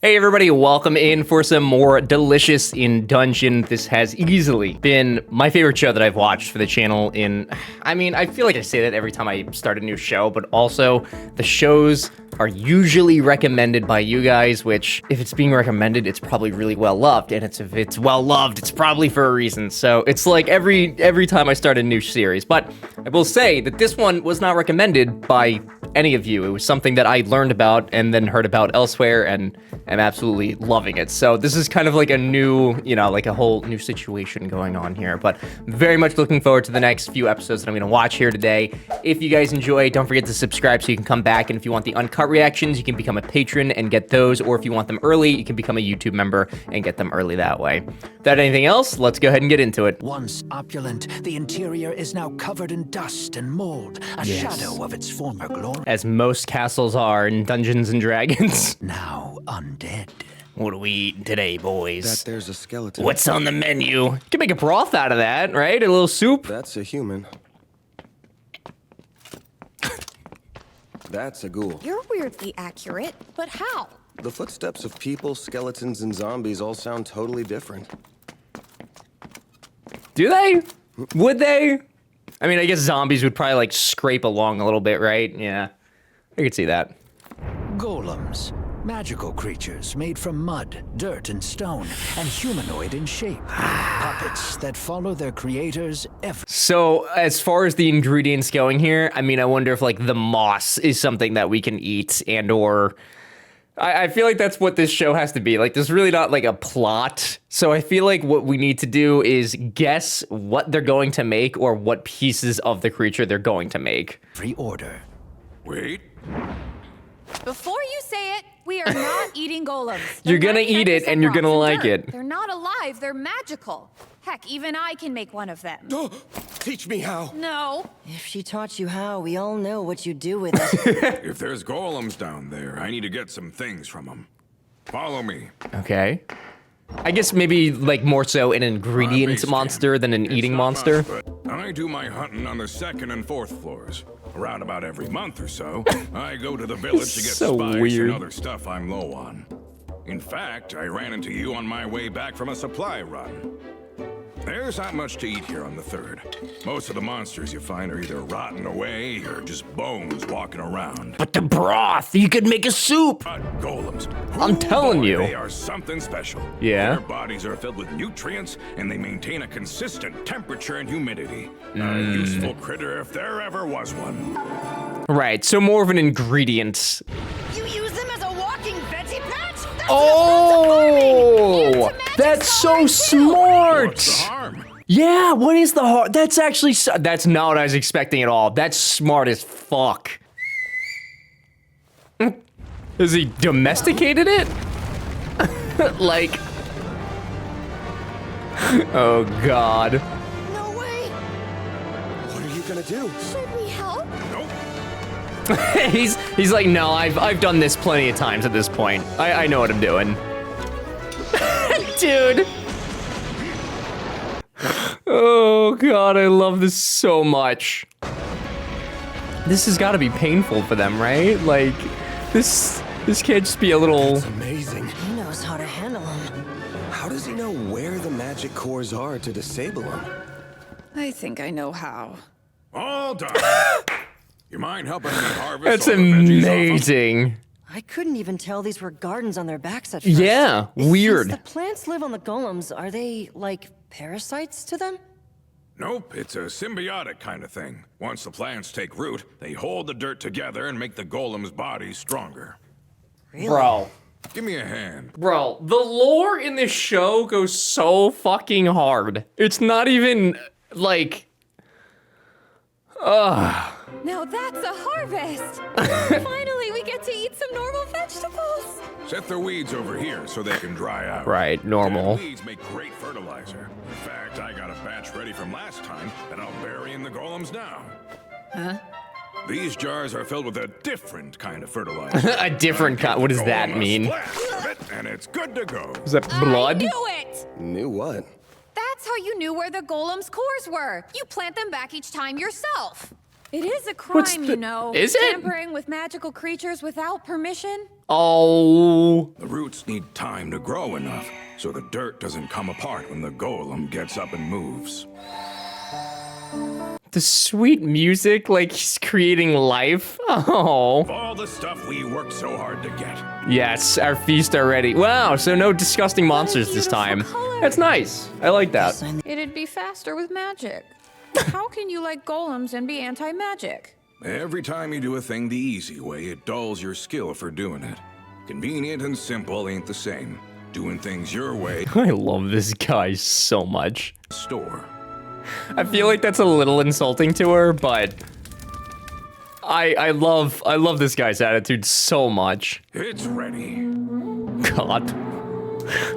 Hey everybody, welcome in for some more Delicious in Dungeon. This has easily been my favorite show that I've watched for the channel I feel like I say that every time I start a new show, but also the shows are usually recommended by you guys, which if it's being recommended, it's probably really well loved. And if it's well loved, it's probably for a reason. So it's like every time I start a new series, but I will say that this one was not recommended by any of you. It was something that I learned about and then heard about elsewhere, and I'm absolutely loving it. So this is kind of like a new, like a whole new situation going on here, but very much looking forward to the next few episodes that I'm going to watch here today. If you guys enjoy, don't forget to subscribe so you can come back. And if you want the uncut reactions, you can become a patron and get those. Or if you want them early, you can become a YouTube member and get them early that way. Without anything else, let's go ahead and get into it. Once opulent, the interior is now covered in dust and mold, a shadow of its former glory. As most castles are in Dungeons and Dragons. Now undead. What are we eating today, boys? That there's a skeleton. What's on the menu? You can make a broth out of that, right? A little soup? That's a human. That's a ghoul. You're weirdly accurate, but how? The footsteps of people, skeletons, and zombies all sound totally different. Do they? Would they? I mean, I guess zombies would probably like scrape along a little bit, right? Yeah, I could see that. Golems. Magical creatures made from mud, dirt, and stone, and humanoid in shape. Puppets that follow their creators every... So, as far as the ingredients going here, I wonder if, like, the moss is something that we can eat, and/or... I feel like that's what this show has to be. Like, there's really not, like, a plot. So I feel like what we need to do is guess what they're going to make or what pieces of the creature they're going to make. Free order. Wait. Before you say it, we are not eating golems. You're gonna eat it and you're gonna like it. They're not alive, they're magical. Heck, even I can make one of them. Teach me how. No. If she taught you how, we all know what you do with it. If there's golems down there, I need to get some things from them. Follow me. Okay. I guess maybe, like, more so an ingredient Base monster camp. than an It's eating not monster. much, but I do my hunting on the 2nd and 4th floors. Around about every month or so, I go to the village to get So spice weird. and other stuff I'm low on. In fact, I ran into you on my way back from a supply run. There's not much to eat here on the 3rd. Most of the monsters you find are either rotting away or just bones walking around. But the broth, you could make a soup. But golems, I'm telling boy, you. they are something special. Yeah? Their bodies are filled with nutrients, and they maintain a consistent temperature and humidity. A useful critter if there ever was one. Right, so more of an ingredient. You use them as a walking Veggie Patch? Oh, that's so What's smart. the harm? Yeah, what is the heart? That's actually, that's not what I was expecting at all. That's smart as fuck. Has he domesticated it? Like, oh God. No way. What are you gonna do? Should we help? Nope. he's like, no, I've done this plenty of times at this point. I know what I'm doing. Dude. Oh God, I love this so much. This has got to be painful for them, right? Like, this can't just be a little... It's amazing. He knows how to handle them. How does he know where the magic cores are to disable them? I think I know how. All done. You mind helping me harvest That's all the veggies off 'em? amazing. I couldn't even tell these were gardens on their backs at first. Yeah, weird. Since the plants live on the golems, are they, like, parasites to them? Nope, it's a symbiotic kind of thing. Once the plants take root, they hold the dirt together and make the golem's body stronger. Really? Bro. Give me a hand. Bro, the lore in this show goes so fucking hard. It's not even, like... Now that's a harvest. Finally, we get to eat some normal vegetables. Set the weeds over here so they can dry out. Right, normal. Dead weeds make great fertilizer. In fact, I got a batch ready from last time that I'll bury in the golems now. Huh? These jars are filled with a different kind of fertilizer. A different kind, what does that mean? Splash of it, and it's good to go. Is that blood? I knew it. Knew what? That's how you knew where the golem's cores were. You plant them back each time yourself. It is a What's crime, the- you know. is it? Tampering with magical creatures without permission. Oh. The roots need time to grow enough so the dirt doesn't come apart when the golem gets up and moves. The sweet music, like he's creating life. Oh. All the stuff we worked so hard to get. Yes, our feast already. Wow, so no disgusting monsters this beautiful time. color. That's nice. I like that. It'd be faster with magic. How can you like golems and be anti-magic? Every time you do a thing the easy way, it dulls your skill for doing it. Convenient and simple ain't the same. Doing things your way, I love this guy so much. store. I feel like that's a little insulting to her, but I love this guy's attitude so much. It's ready. God.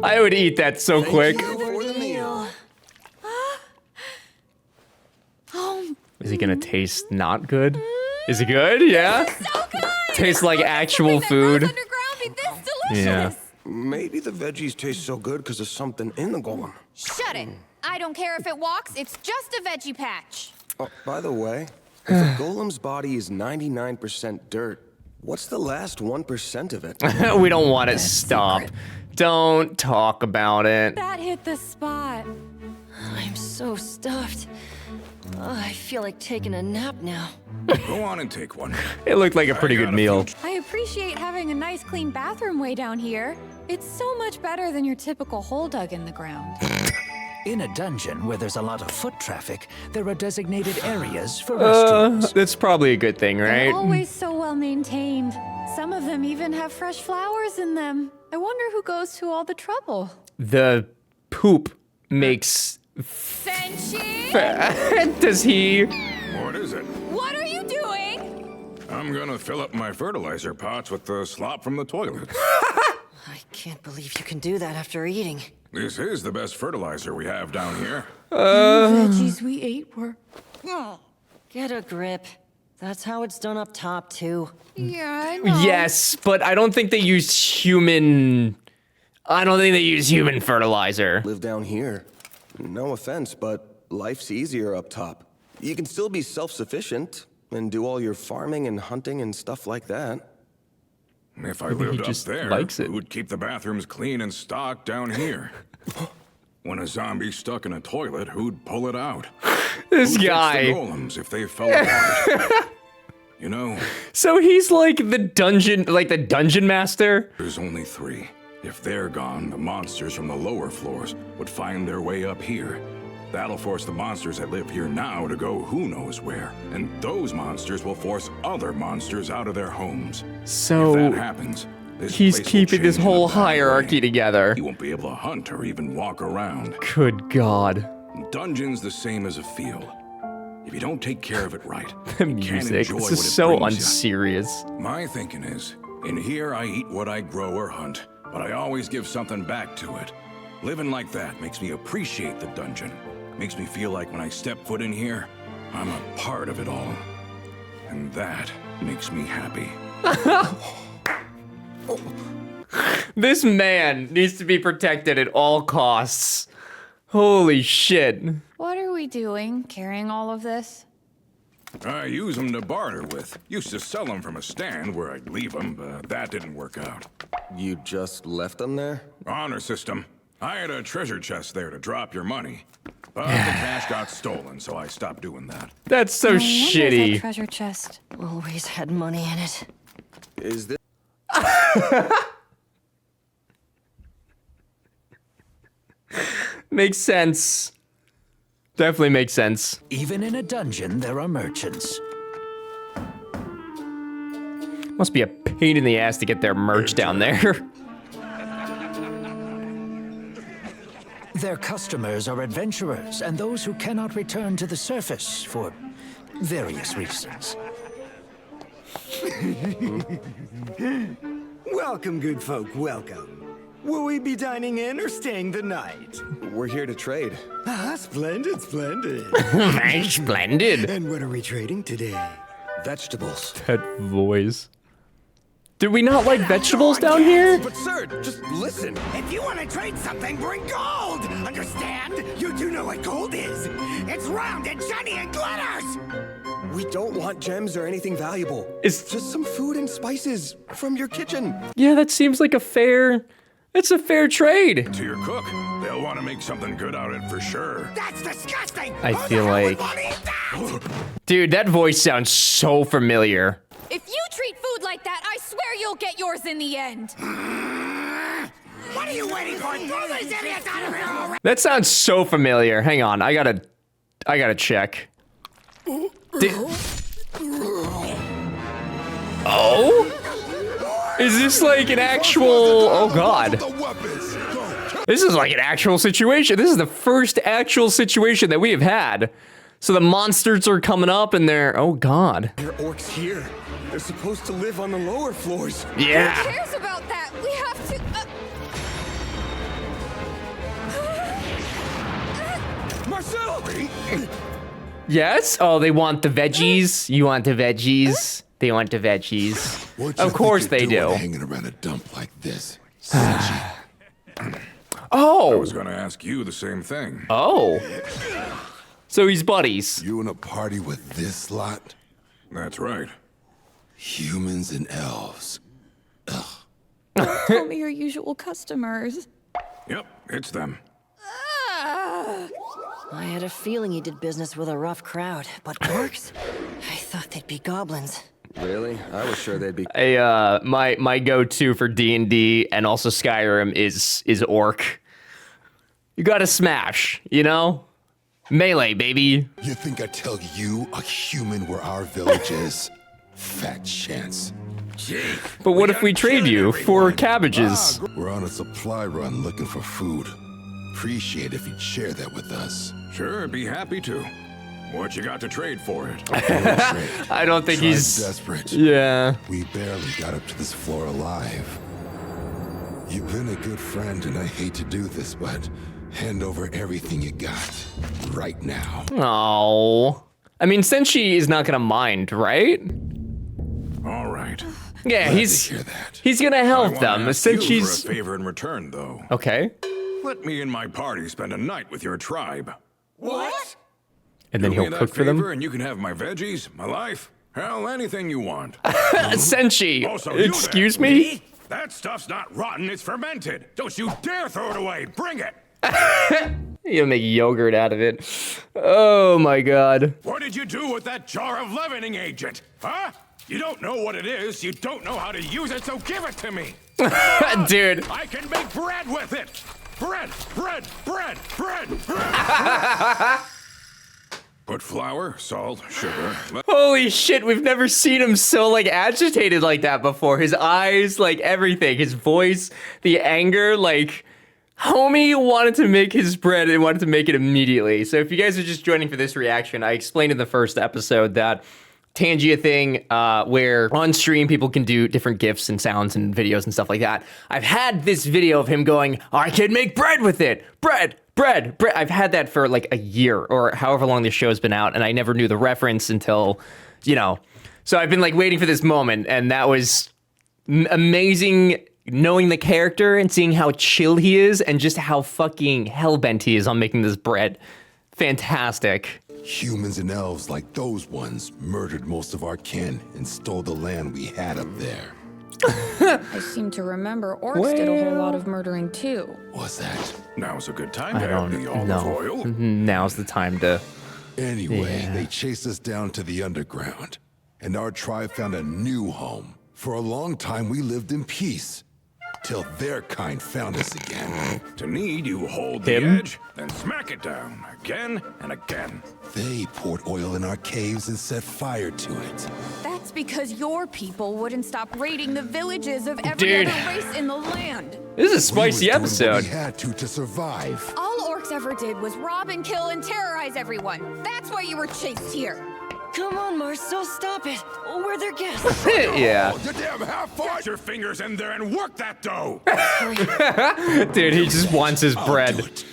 I would eat that so quick. For the meal. Oh, Is it gonna taste not good? Is it good? Yeah? so good! Tastes like How could actual something that grows food. underground be this delicious? Yeah. Maybe the veggies taste so good because of something in the golem. Shut it! I don't care if it walks, it's just a veggie patch. Oh, by the way, if a golem's body is 99% dirt, what's the last 1% of it? We don't want it. Stop. Don't talk about it. That hit the spot. I'm so stuffed. I feel like taking a nap now. Go on and take one. It looked like a pretty I good got a meal. few I appreciate having a nice clean bathroom way down here. It's so much better than your typical hole dug in the ground. In a dungeon where there's a lot of foot traffic, there are designated areas for restrooms. That's probably a good thing, They're right? always so well maintained. Some of them even have fresh flowers in them. I wonder who goes to all the trouble. The poop makes. Senshi? Does he? What is it? What are you doing? I'm gonna fill up my fertilizer pots with the slop from the toilet. I can't believe you can do that after eating. This is the best fertilizer we have down here. Veggies we ate were. Get a grip. That's how it's done up top, too. Yeah, I know. Yes, but I don't think they use human. I don't think they use human fertilizer. Live down here. No offense, but life's easier up top. You can still be self-sufficient and do all your farming and hunting and stuff like that. If I lived up just there, likes it. who would keep the bathrooms clean and stocked down here? When a zombie's stuck in a toilet, who'd pull it out? This Who guy. fixed the golems if they fell apart? You know, So he's like the dungeon master. there's only 3. If they're gone, the monsters from the lower floors would find their way up here. That'll force the monsters that live here now to go who knows where. And those monsters will force other monsters out of their homes. If that So happens, this he's place will keeping this change in a whole bad hierarchy way. together. You won't be able to hunt or even walk around. Good God. Dungeon's the same as a field. If you don't take care of it right, The you can't music. enjoy This what is it so brings ya. unserious. My thinking is, in here I eat what I grow or hunt, but I always give something back to it. Living like that makes me appreciate the dungeon. Makes me feel like when I step foot in here, I'm a part of it all. And that makes me happy. This man needs to be protected at all costs. Holy shit. What are we doing, carrying all of this? I use them to barter with. Used to sell them from a stand where I'd leave them, but that didn't work out. You just left them there? Honor system. I had a treasure chest there to drop your money. But the cash got stolen, so I stopped doing that. That's so No wonder that shitty. treasure chest. Always had money in it. Is this Makes sense. Definitely makes sense. Even in a dungeon, there are merchants. Must be a pain in the ass to get their merch down there. Their customers are adventurers and those who cannot return to the surface for various reasons. Welcome, good folk, welcome. Will we be dining in or staying the night? we're here to trade. Ah, splendid, splendid. Splendid. And what are we trading today? Vegetables. That voice. Did we not like vegetables down here? But sir, just listen. If you want to trade something, bring gold! Understand? You do know what gold is. It's round and shiny and glitters! We don't want gems or anything valuable. Is- just some food and spices from your kitchen. Yeah, that seems like it's a fair trade. To your cook, they'll want to make something good out of it for sure. That's disgusting! I Who the feel hell would like- wanna eat that? Dude, that voice sounds so familiar. If you treat food like that, I swear you'll get yours in the end. What are you waiting for? Throw these idiots out of here already! That sounds so familiar. Hang on, I gotta check. Oh? Is this like an actual? Oh God. This is like an actual situation. This is the first actual situation that we have had. So the monsters are coming up and they're, oh God. There are orcs here. They're supposed to live on the lower floors. Yeah. Who cares about that? We have to. Marcel! Yes? Oh, they want the veggies. You want the veggies. They want the veggies. Of course they do. Hanging around a dump like this. I Oh. was gonna ask you the same thing. Oh. So he's buddies. You in a party with this lot? That's right. Humans and elves. Tell me your usual customers. Yep, it's them. I had a feeling he did business with a rough crowd, but orcs? I thought they'd be goblins. Really? I was sure they'd be. My go-to for D&D and also Skyrim is orc. You gotta smash, you know? Melee, baby. You think I tell you, a human, where our village is? Fat chance. But what if we trade you for cabbages? We're on a supply run looking for food. Appreciate if you'd share that with us. Sure, be happy to. What you got to trade for it? I don't think Tribe's he's... desperate. Yeah. We barely got up to this floor alive. You've been a good friend, and I hate to do this, but hand over everything you got right now. Oh. I mean, Senshi is not gonna mind, right? All right. Yeah, Glad he's to hear that. he's gonna I help wanna them. ask you for a Senshi's... favor in return, though. Okay. Let me and my party spend a night with your tribe. What? And then Do me he'll that cook for them. favor And you can have my veggies, my life, hell, anything you want. Senshi, Also, you excuse there. me? That stuff's not rotten, it's fermented. Don't you dare throw it away. Bring it. You'll make yogurt out of it. Oh my God. What did you do with that jar of leavening agent? Huh? You don't know what it is, you don't know how to use it, so give it to me. Dude. I can make bread with it. Bread. Put flour, salt, sugar. Holy shit, we've never seen him so like agitated like that before. His eyes, like everything, his voice, the anger, like homie wanted to make his bread and wanted to make it immediately. So if you guys are just joining for this reaction, I explained in the first episode that Tangia thing where on stream people can do different GIFs and sounds and videos and stuff like that. I've had this video of him going, I can make bread with it. Bread. I've had that for like a year or however long this show's been out, and I never knew the reference until, you know. So I've been like waiting for this moment, and that was amazing knowing the character and seeing how chill he is and just how fucking hellbent he is on making this bread. Fantastic. Humans and elves like those ones murdered most of our kin and stole the land we had up there. I seem to remember orcs did a whole lot of murdering too. What's that? Now's a good time to I have don't the olive know. oil. Now's the time to... Anyway, Yeah. they chased us down to the underground, and our tribe found a new home. For a long time, we lived in peace, till their kind found us again. To need, you hold Him? the edge, then smack it down again and again. They poured oil in our caves and set fire to it. That's because your people wouldn't stop raiding the villages of every Dude. other race in the land. This is a We was spicy doing what episode. we had to survive. All orcs ever did was rob and kill and terrorize everyone. That's why you were chased here. Come on, Marcel, stop it. We're their guests. Yeah. You damn half-fight! Get your fingers in there and work that dough. Dude, he just wants his I'll do bread. it.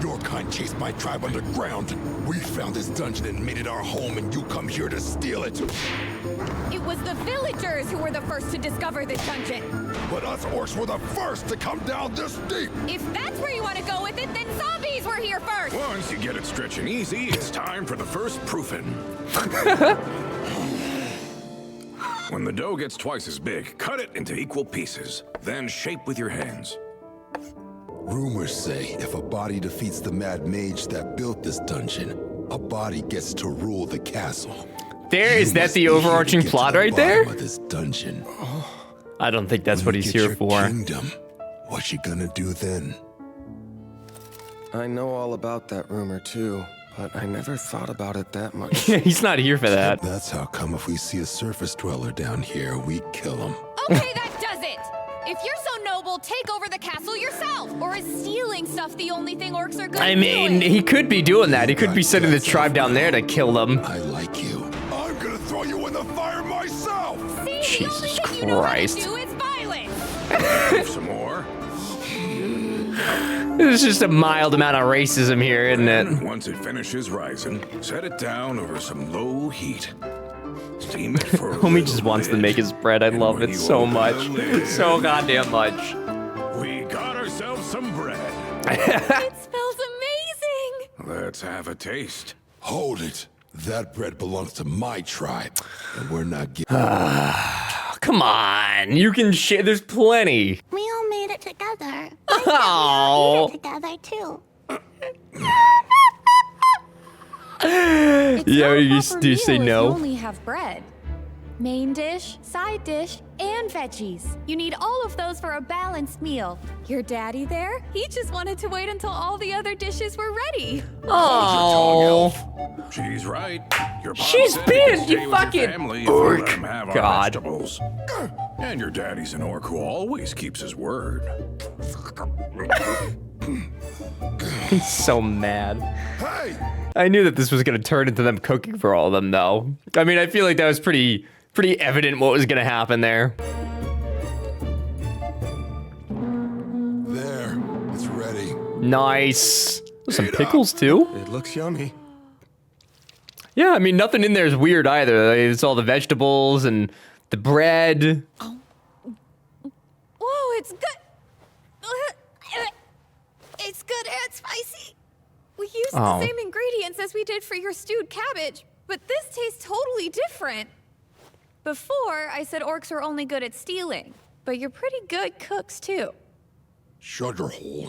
Your kind chased my tribe underground. We found this dungeon and made it our home, and you come here to steal it. It was the villagers who were the first to discover this dungeon. But us orcs were the first to come down this deep. If that's where you want to go with it, then zombies were here first. Once you get it stretching easy, it's time for the first proofing. When the dough gets twice as big, cut it into equal pieces. Then shape with your hands. Rumors say if a body defeats the mad mage that built this dungeon, a body gets to rule the castle. Is that the overarching plot right there? Of this dungeon. I don't think that's When what you he's get here your for. Kingdom, what you gonna do then? I know all about that rumor too, but I never thought about it that much. He's not here for that. That's how come if we see a surface dweller down here, we kill him. Okay, that does it. If you're so noble, take over the castle yourself. Or is stealing stuff the only thing orcs are good I at mean, doing? he could be doing that. He could be sending the tribe down there to kill them. I like you. I'm gonna throw you in the fire myself! See, Jesus the only thing you know how to Christ. do is violence. Have some more. There's just a mild amount of racism here, isn't it? And once it finishes rising, set it down over some low heat. Steam it for a Homie just little wants to bit, make his bread. I and love when it you so open much. the lid, So goddamn much. We got ourselves some bread. It smells amazing. Let's have a taste. Hold it. That bread belongs to my tribe, and we're not getting. Come on, you can share. There's plenty. We all made it together. Oh. Together too. It's Yeah, not a you proper do say meal if no. You only have bread. Main dish, side dish, and veggies. You need all of those for a balanced meal. Your daddy there? He just wanted to wait until all the other dishes were ready. Oh, She's right. Your pop She's said been, can stay you with your fucking family if you orc. let him have our God. vegetables. And your daddy's an orc who always keeps his word. he's so mad. Hey! I knew that this was gonna turn into them cooking for all of them, though. I mean, I feel like that was pretty evident what was gonna happen there. There. It's ready. Nice. Some pickles too. It looks yummy. Yeah, I mean, nothing in there is weird either. It's all the vegetables and the bread. Whoa, it's good. It's good and spicy. We used Oh. the same ingredients as we did for your stewed cabbage, but this tastes totally different. Before, I said orcs are only good at stealing, but you're pretty good cooks too. Shut your hole.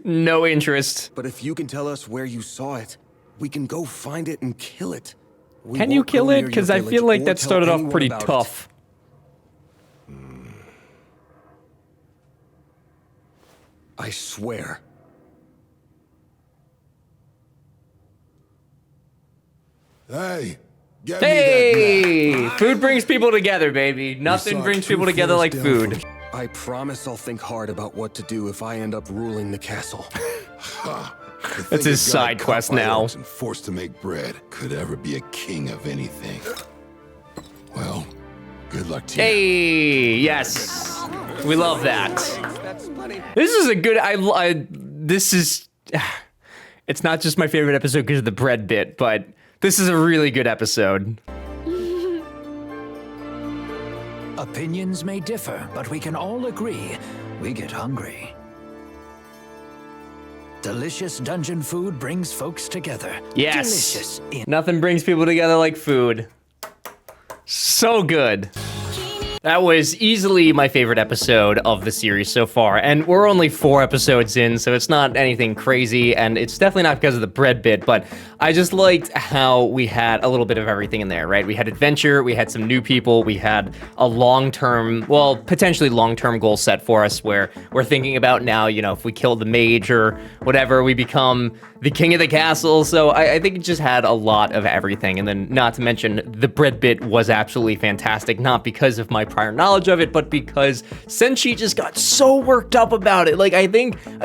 No interest. But if you can tell us where you saw it, we can go find it and kill it. We Can you won't go kill it? near your Because I village feel like or that tell started off anyone pretty about it. tough. I swear. Hey! Get me that Hey! map. Food brings people together, baby. We Nothing saw brings two people together floors like down food. from- I promise I'll think hard about what to do if I end up ruling the castle. To think That's his a guy side caught quest by now. orcs and forced to make bread could ever be a king of anything. Well, good luck to you. Hey, yes. We love that. That's funny. This is a good, this is, it's not just my favorite episode because of the bread bit, but this is a really good episode. Opinions may differ, but we can all agree we get hungry. Delicious dungeon food brings folks together. Yes. Delicious in Nothing brings people together like food. So good. That was easily my favorite episode of the series so far, and we're only 4 episodes in, so it's not anything crazy, and it's definitely not because of the bread bit, but I just liked how we had a little bit of everything in there, right? We had adventure, we had some new people, we had a long-term, well, potentially long-term goal set for us where we're thinking about now, you know, if we kill the mage or whatever, we become the king of the castle, so I think it just had a lot of everything, and then not to mention, the bread bit was absolutely fantastic, not because of my prior knowledge of it, but because Senshi just got so worked up about it. Like, I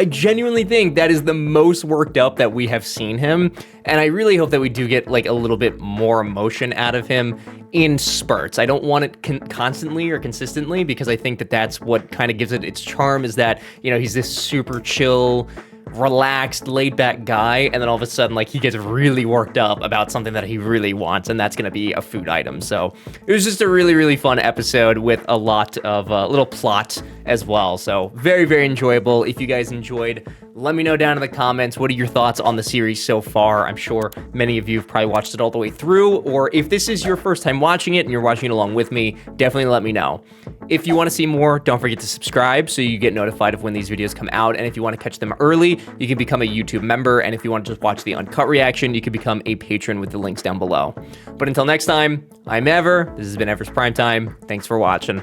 genuinely think that is the most worked up that we have seen him, and I really hope that we do get like a little bit more emotion out of him in spurts. I don't want it constantly or consistently, because I think that that's what kind of gives it its charm, is that, you know, he's this super chill, relaxed, laid back guy, and then all of a sudden, like, he gets really worked up about something that he really wants, and that's gonna be a food item. So it was just a really, really fun episode with a lot of little plot as well. So very, very enjoyable. If you guys enjoyed, let me know down in the comments, what are your thoughts on the series so far? I'm sure many of you have probably watched it all the way through, or if this is your first time watching it and you're watching it along with me, definitely let me know. If you want to see more, don't forget to subscribe so you get notified of when these videos come out. And if you want to catch them early, you can become a YouTube member. And if you want to just watch the uncut reaction, you can become a patron with the links down below. But until next time, I'm Ever. This has been Ever's Primetime. Thanks for watching.